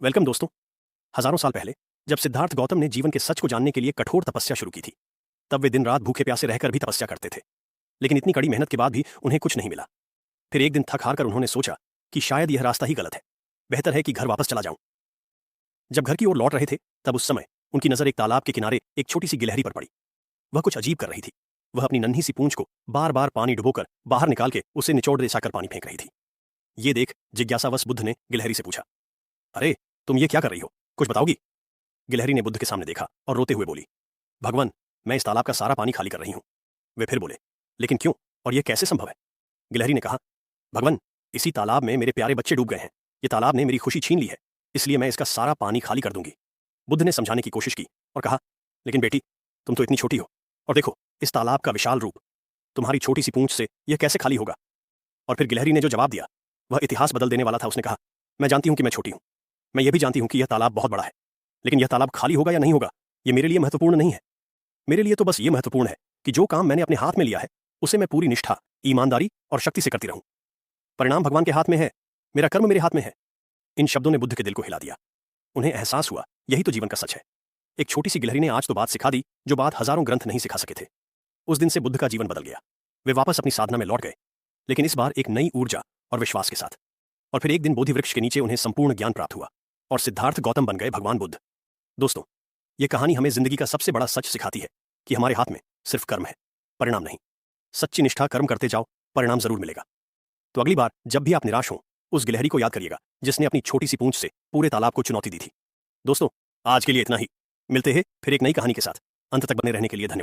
Welcome दोस्तों। हजारों साल पहले जब सिद्धार्थ गौतम ने जीवन के सच को जानने के लिए कठोर तपस्या शुरू की थी, तब वे दिन रात भूखे प्यासे रहकर भी तपस्या करते थे। लेकिन इतनी कड़ी मेहनत के बाद भी उन्हें कुछ नहीं मिला। फिर एक दिन थक हार कर उन्होंने सोचा कि शायद यह रास्ता ही गलत है, बेहतर है कि घर वापस चला जाऊं। जब घर की ओर लौट रहे थे, तब उस समय उनकी नजर एक तालाब के किनारे एक छोटी सी गिलहरी पर पड़ी। वह कुछ अजीब कर रही थी। वह अपनी नन्ही सी पूंछ को बार बार पानी डुबोकर बाहर निकाल के उसे निचोड़ दे जाकर पानी फेंक रही थी। ये देख जिज्ञासावश बुद्ध ने गिलहरी से पूछा, अरे तुम ये क्या कर रही हो, कुछ बताओगी? गिलहरी ने बुद्ध के सामने देखा और रोते हुए बोली, भगवान, मैं इस तालाब का सारा पानी खाली कर रही हूं। वे फिर बोले, लेकिन क्यों और यह कैसे संभव है? गिलहरी ने कहा, भगवान, इसी तालाब में मेरे प्यारे बच्चे डूब गए हैं। ये तालाब ने मेरी खुशी छीन ली है, इसलिए मैं इसका सारा पानी खाली कर दूंगी। बुद्ध ने समझाने की कोशिश की और कहा, लेकिन बेटी, तुम तो इतनी छोटी हो, और देखो इस तालाब का विशाल रूप, तुम्हारी छोटी सी पूंछ से यह कैसे खाली होगा? और फिर गिलहरी ने जो जवाब दिया वह इतिहास बदल देने वाला था। उसने कहा, मैं जानती हूं कि मैं छोटी हूं, मैं यह भी जानती हूं कि यह तालाब बहुत बड़ा है, लेकिन यह तालाब खाली होगा या नहीं होगा यह मेरे लिए महत्वपूर्ण नहीं है। मेरे लिए तो बस ये महत्वपूर्ण है कि जो काम मैंने अपने हाथ में लिया है उसे मैं पूरी निष्ठा, ईमानदारी और शक्ति से करती रहूं। परिणाम भगवान के हाथ में है, मेरा कर्म मेरे हाथ में है। इन शब्दों ने बुद्ध के दिल को हिला दिया। उन्हें एहसास हुआ यही तो जीवन का सच है। एक छोटी सी गिलहरी ने आज तो बात सिखा दी जो बात हजारों ग्रंथ नहीं सिखा सके थे। उस दिन से बुद्ध का जीवन बदल गया। वे वापस अपनी साधना में लौट गए, लेकिन इस बार एक नई ऊर्जा और विश्वास के साथ। और फिर एक दिन बोधि वृक्ष के नीचे उन्हें संपूर्ण ज्ञान प्राप्त हुआ और सिद्धार्थ गौतम बन गए भगवान बुद्ध। दोस्तों, यह कहानी हमें जिंदगी का सबसे बड़ा सच सिखाती है कि हमारे हाथ में सिर्फ कर्म है, परिणाम नहीं। सच्ची निष्ठा कर्म करते जाओ, परिणाम जरूर मिलेगा। तो अगली बार जब भी आप निराश हो, उस गिलहरी को याद करिएगा जिसने अपनी छोटी सी पूंछ से पूरे तालाब को चुनौती दी थी। दोस्तों, आज के लिए इतना ही। मिलते हैं फिर एक नई कहानी के साथ। अंत तक बने रहने के लिए धन्यवाद।